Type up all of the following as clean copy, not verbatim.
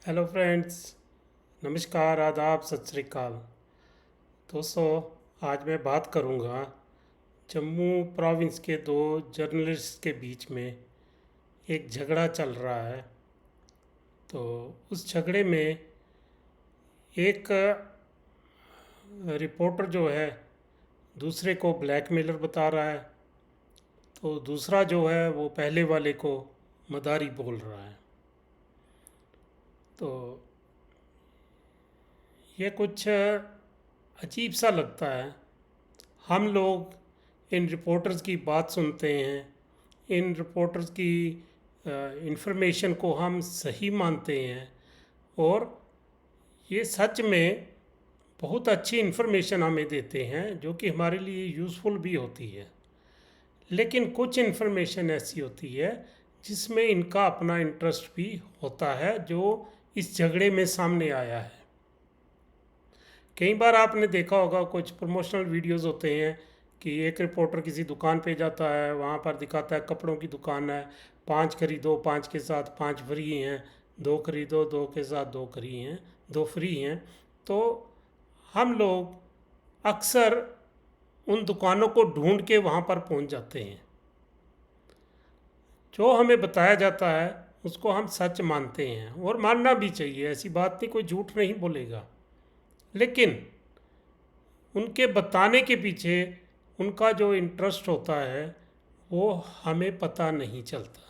Hello friends. नमस्कार, आदाब, सत श्री अकाल। दोस्तों, आज मैं बात करूंगा जम्मू प्रोविंस के दो जर्नलिस्ट के बीच में एक झगड़ा चल रहा है। तो उस झगड़े में एक रिपोर्टर जो है दूसरे को ब्लैकमेलर बता रहा है, तो दूसरा जो है वो पहले वाले को मदारी बोल रहा है। तो ये कुछ अजीब सा लगता है। हम लोग इन रिपोर्टर्स की बात सुनते हैं, इन रिपोर्टर्स की इंफॉर्मेशन को हम सही मानते हैं और ये सच में बहुत अच्छी इन्फॉर्मेशन हमें देते हैं जो कि हमारे लिए यूज़फुल भी होती है। लेकिन कुछ इन्फॉर्मेशन ऐसी होती है जिसमें इनका अपना इंटरेस्ट भी होता है, जो इस झगड़े में सामने आया है। कई बार आपने देखा होगा कुछ प्रमोशनल वीडियोस होते हैं कि एक रिपोर्टर किसी दुकान पे जाता है, वहाँ पर दिखाता है कपड़ों की दुकान है, 5 खरीदो 5 के साथ 5 फ्री हैं, 2 खरीदो 2 के साथ 2 फ्री हैं, 2 फ्री हैं। तो हम लोग अक्सर उन दुकानों को ढूंढ के वहाँ पर पहुँच जाते हैं। जो हमें बताया जाता है उसको हम सच मानते हैं और मानना भी चाहिए, ऐसी बात नहीं, कोई झूठ नहीं बोलेगा। लेकिन उनके बताने के पीछे उनका जो इंटरेस्ट होता है वो हमें पता नहीं चलता।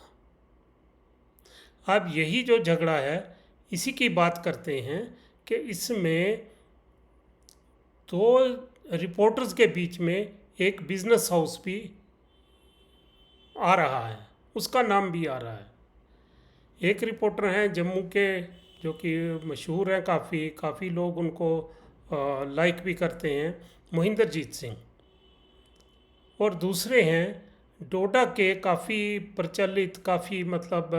अब यही जो झगड़ा है इसी की बात करते हैं कि इसमें दो रिपोर्टर्स के बीच में एक बिजनेस हाउस भी आ रहा है, उसका नाम भी आ रहा है। एक रिपोर्टर हैं जम्मू के जो कि मशहूर हैं, काफ़ी लोग उनको लाइक भी करते हैं, मोहिंदरजीत सिंह। और दूसरे हैं डोडा के काफ़ी प्रचलित, काफ़ी मतलब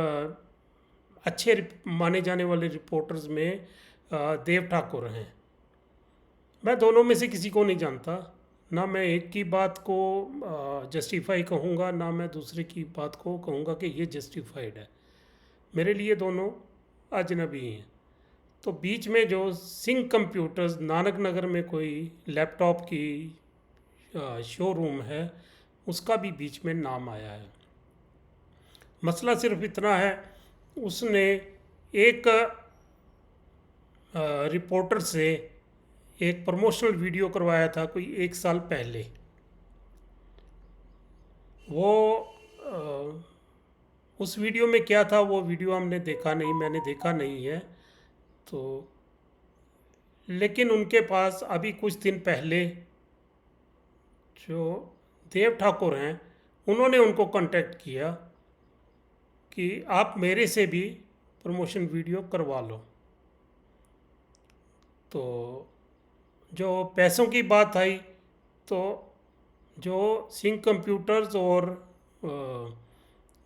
अच्छे माने जाने वाले रिपोर्टर्स में देव ठाकुर हैं। मैं दोनों में से किसी को नहीं जानता, ना मैं एक की बात को जस्टिफाई कहूँगा, ना मैं दूसरे की बात को कहूँगा कि ये जस्टिफाइड है। मेरे लिए दोनों अजनबी हैं। तो बीच में जो सिंह कंप्यूटर्स नानक नगर में कोई लैपटॉप की शोरूम है, उसका भी बीच में नाम आया है। मसला सिर्फ इतना है, उसने एक रिपोर्टर से एक प्रमोशनल वीडियो करवाया था कोई 1 साल पहले। वो उस वीडियो में क्या था, वो वीडियो हमने देखा नहीं, मैंने देखा नहीं है। तो लेकिन उनके पास अभी कुछ दिन पहले जो देव ठाकुर हैं उन्होंने उनको कांटेक्ट किया कि आप मेरे से भी प्रमोशन वीडियो करवा लो। तो जो पैसों की बात आई, तो जो सिंह कंप्यूटर्स और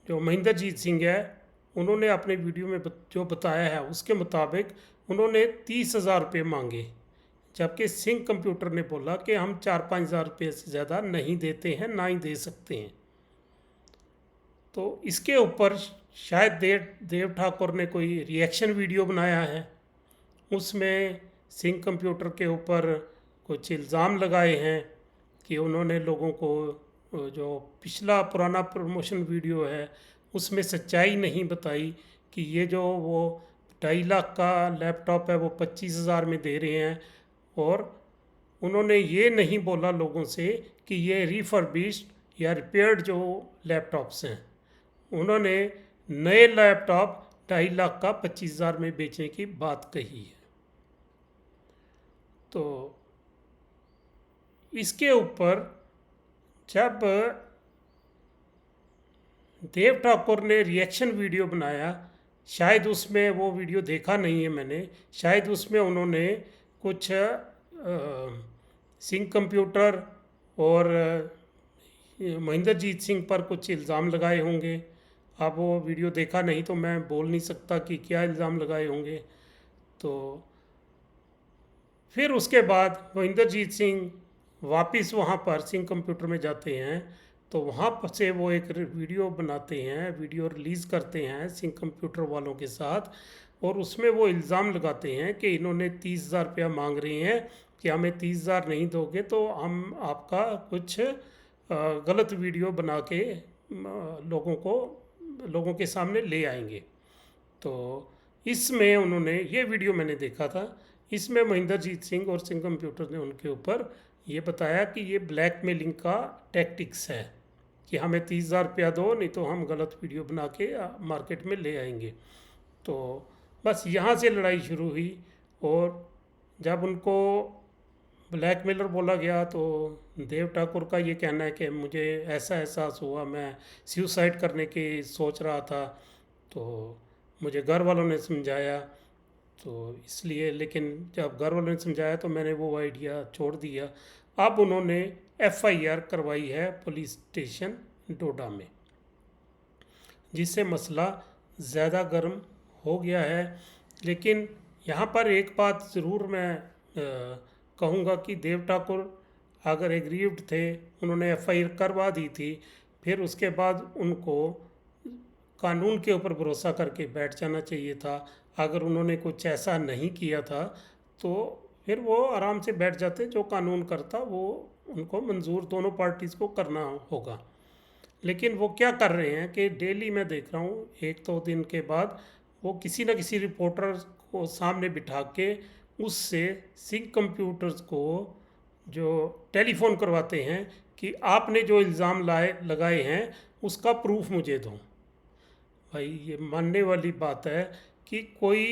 जो महेंद्रजीत सिंह है, उन्होंने अपने वीडियो में जो बताया है उसके मुताबिक उन्होंने 30,000 रुपये मांगे, जबकि सिंह कंप्यूटर ने बोला कि हम 4-5 हज़ार रुपये से ज़्यादा नहीं देते हैं, ना ही दे सकते हैं। तो इसके ऊपर शायद देव ठाकुर ने कोई रिएक्शन वीडियो बनाया है, उसमें सिंह कंप्यूटर के ऊपर कुछ इल्ज़ाम लगाए हैं कि उन्होंने लोगों को जो पिछला पुराना प्रमोशन वीडियो है उसमें सच्चाई नहीं बताई कि ये जो वो 2.5 लाख का लैपटॉप है वो 25,000 में दे रहे हैं। और उन्होंने ये नहीं बोला लोगों से कि ये रिफर्बिश्ड या रिपेयर्ड जो लैपटॉप्स हैं, उन्होंने नए लैपटॉप 2.5 लाख का 25,000 में बेचने की बात कही है। तो इसके ऊपर जब देव ठाकुर ने रिएक्शन वीडियो बनाया, शायद उसमें वो वीडियो देखा नहीं है मैंने, शायद उसमें उन्होंने कुछ सिंह कंप्यूटर और महेंद्रजीत सिंह पर कुछ इल्ज़ाम लगाए होंगे। अब वो वीडियो देखा नहीं तो मैं बोल नहीं सकता कि क्या इल्ज़ाम लगाए होंगे। तो फिर उसके बाद महेंद्रजीत सिंह वापस वहाँ पर सिंह कंप्यूटर में जाते हैं, तो वहाँ पर से वो एक वीडियो बनाते हैं, वीडियो रिलीज़ करते हैं सिंह कंप्यूटर वालों के साथ, और उसमें वो इल्ज़ाम लगाते हैं कि इन्होंने 30,000 रुपया मांग रहे हैं कि हमें 30,000 नहीं दोगे तो हम आपका कुछ गलत वीडियो बना के लोगों के सामने ले आएंगे। तो इसमें उन्होंने, ये वीडियो मैंने देखा था, इसमें महेंद्रजीत सिंह और सिंह कंप्यूटर ने उनके ऊपर ये बताया कि ये ब्लैकमेलिंग का टैक्टिक्स है कि हमें 30,000 रुपया दो, नहीं तो हम गलत वीडियो बना के मार्केट में ले आएंगे। तो बस यहाँ से लड़ाई शुरू हुई, और जब उनको ब्लैकमेलर बोला गया तो देव ठाकुर का ये कहना है कि मुझे ऐसा एहसास हुआ, मैं सुसाइड करने की सोच रहा था, तो मुझे घर वालों ने समझाया, तो इसलिए, लेकिन जब घर वालों ने समझाया तो मैंने वो आइडिया छोड़ दिया। अब उन्होंने एफआईआर करवाई है पुलिस स्टेशन डोडा में, जिससे मसला ज़्यादा गर्म हो गया है। लेकिन यहाँ पर एक बात ज़रूर मैं कहूँगा कि देव ठाकुर अगर एग्रीव्ड थे, उन्होंने एफआईआर करवा दी थी, फिर उसके बाद उनको कानून के ऊपर भरोसा करके बैठ जाना चाहिए था। अगर उन्होंने कुछ ऐसा नहीं किया था तो फिर वो आराम से बैठ जाते, जो कानून करता वो उनको मंजूर दोनों पार्टीज़ को करना होगा। लेकिन वो क्या कर रहे हैं कि डेली मैं देख रहा हूँ, एक दो दिन के बाद वो किसी न किसी रिपोर्टर को सामने बिठा के उससे सिंह कंप्यूटर्स को जो टेलीफोन करवाते हैं कि आपने जो इल्ज़ाम लगाए हैं उसका प्रूफ मुझे दो। भाई ये मानने वाली बात है कि कोई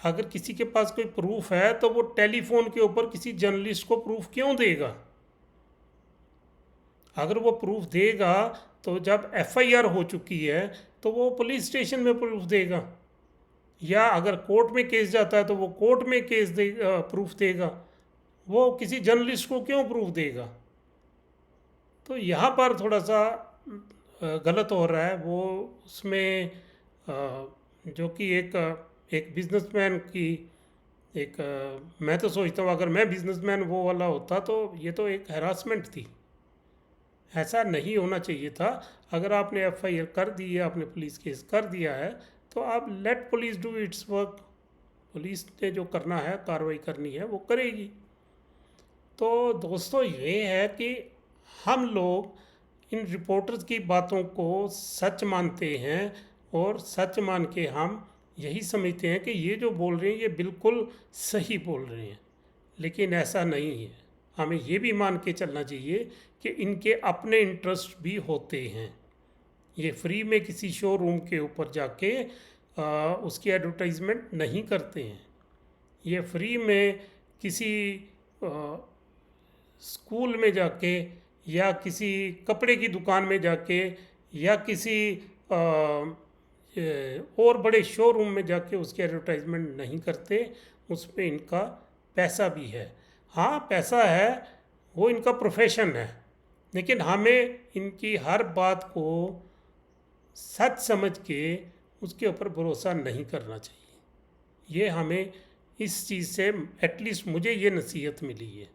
अगर किसी के पास कोई प्रूफ है तो वो टेलीफोन के ऊपर किसी जर्नलिस्ट को प्रूफ क्यों देगा? अगर वो प्रूफ देगा तो जब एफआईआर हो चुकी है तो वो पुलिस स्टेशन में प्रूफ देगा, या अगर कोर्ट में केस जाता है तो वो कोर्ट में प्रूफ देगा। वो किसी जर्नलिस्ट को क्यों प्रूफ देगा? तो यहाँ पर थोड़ा सा गलत हो रहा है। वो उसमें जो कि एक बिजनेसमैन की मैं तो सोचता हूँ अगर मैं बिजनेसमैन वो वाला होता तो ये तो एक हैरासमेंट थी, ऐसा नहीं होना चाहिए था। अगर आपने एफआईआर कर दी है, आपने पुलिस केस कर दिया है, तो आप let police do its work. Police ने जो करना है, कार्रवाई करनी है, वो करेगी। तो दोस्तों ये है कि हम लोग इन रिपोर्टर्स की बातों को सच मानते हैं, और सच मान के हम यही समझते हैं कि ये जो बोल रहे हैं ये बिल्कुल सही बोल रहे हैं, लेकिन ऐसा नहीं है। हमें ये भी मान के चलना चाहिए कि इनके अपने इंटरेस्ट भी होते हैं। ये फ्री में किसी शोरूम के ऊपर जाके उसकी एडवर्टाइजमेंट नहीं करते हैं। ये फ्री में किसी स्कूल में जाके, या किसी कपड़े की दुकान में जाके, या किसी और बड़े शोरूम में जाके उसकी एडवर्टाइजमेंट नहीं करते। उस पर इनका पैसा भी है। हाँ पैसा है, वो इनका प्रोफेशन है, लेकिन हमें इनकी हर बात को सच समझ के उसके ऊपर भरोसा नहीं करना चाहिए। ये हमें इस चीज़ से एटलीस्ट मुझे ये नसीहत मिली है।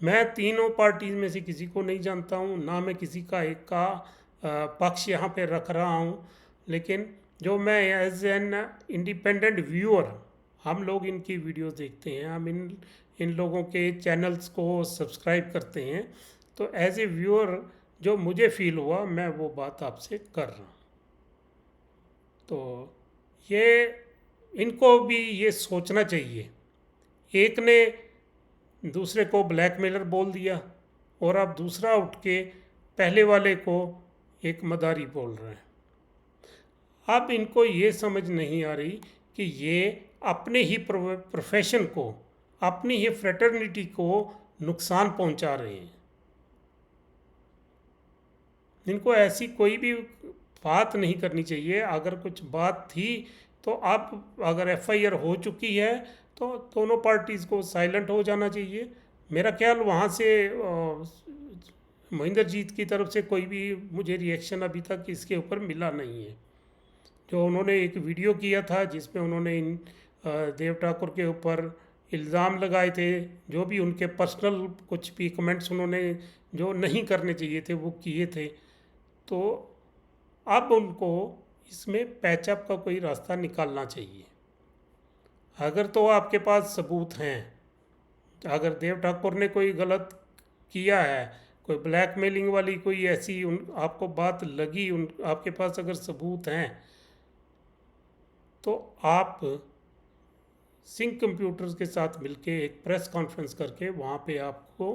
मैं तीनों पार्टीज़ में से किसी को नहीं जानता हूँ, ना मैं किसी का एक का पक्ष यहाँ पे रख रहा हूँ, लेकिन जो मैं एज एन इंडिपेंडेंट व्यूअर, हम लोग इनकी वीडियो देखते हैं, हम इन लोगों के चैनल्स को सब्सक्राइब करते हैं, तो एज ए व्यूअर जो मुझे फील हुआ मैं वो बात आपसे कर रहा हूँ। तो ये इनको भी ये सोचना चाहिए। एक ने दूसरे को ब्लैकमेलर बोल दिया, और अब दूसरा उठ के पहले वाले को एक मदारी बोल रहा है। अब इनको ये समझ नहीं आ रही कि ये अपने ही प्रोफेशन को, अपनी ही फ्रेटर्निटी को नुकसान पहुंचा रहे हैं। इनको ऐसी कोई भी बात नहीं करनी चाहिए। अगर कुछ बात थी तो अब अगर एफआईआर हो चुकी है तो दोनों पार्टीज़ को साइलेंट हो जाना चाहिए। मेरा ख्याल वहाँ से महेंद्रजीत की तरफ से कोई भी मुझे रिएक्शन अभी तक इसके ऊपर मिला नहीं है। जो उन्होंने एक वीडियो किया था जिसमें उन्होंने इन देव ठाकुर के ऊपर इल्ज़ाम लगाए थे, जो भी उनके पर्सनल कुछ भी कमेंट्स उन्होंने जो नहीं करने चाहिए थे वो किए थे, तो अब उनको इसमें पैचअप का कोई रास्ता निकालना चाहिए। अगर तो आपके पास सबूत हैं, अगर देव ठाकुर ने कोई गलत किया है, कोई ब्लैकमेलिंग वाली कोई ऐसी आपको बात लगी, आपके पास अगर सबूत हैं, तो आप सिंह कंप्यूटर्स के साथ मिलके एक प्रेस कॉन्फ्रेंस करके वहाँ पे आपको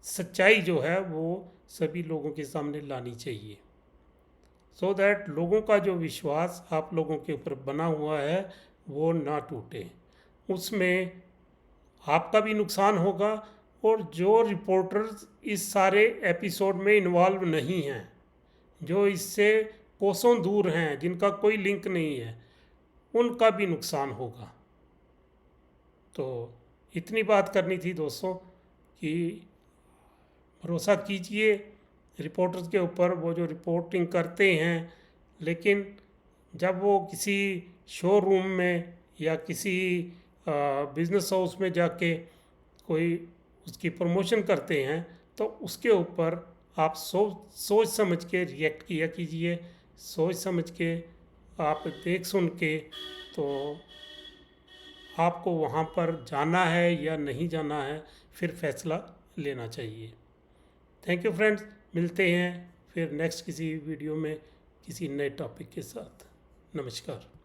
सच्चाई जो है वो सभी लोगों के सामने लानी चाहिए, सो दैट लोगों का जो विश्वास आप लोगों के ऊपर बना हुआ है वो ना टूटे। उसमें आपका भी नुकसान होगा, और जो रिपोर्टर्स इस सारे एपिसोड में इन्वॉल्व नहीं हैं, जो इससे कोसों दूर हैं, जिनका कोई लिंक नहीं है, उनका भी नुकसान होगा। तो इतनी बात करनी थी दोस्तों कि भरोसा कीजिए रिपोर्टर्स के ऊपर, वो जो रिपोर्टिंग करते हैं, लेकिन जब वो किसी शोरूम में या किसी बिजनेस हाउस में जाके कोई उसकी प्रमोशन करते हैं, तो उसके ऊपर आप सोच समझ के रिएक्ट किया कीजिए, सोच समझ के आप देख सुन के, तो आपको वहाँ पर जाना है या नहीं जाना है फिर फैसला लेना चाहिए। थैंक यू फ्रेंड्स, मिलते हैं फिर नेक्स्ट किसी वीडियो में किसी नए टॉपिक के साथ। नमस्कार।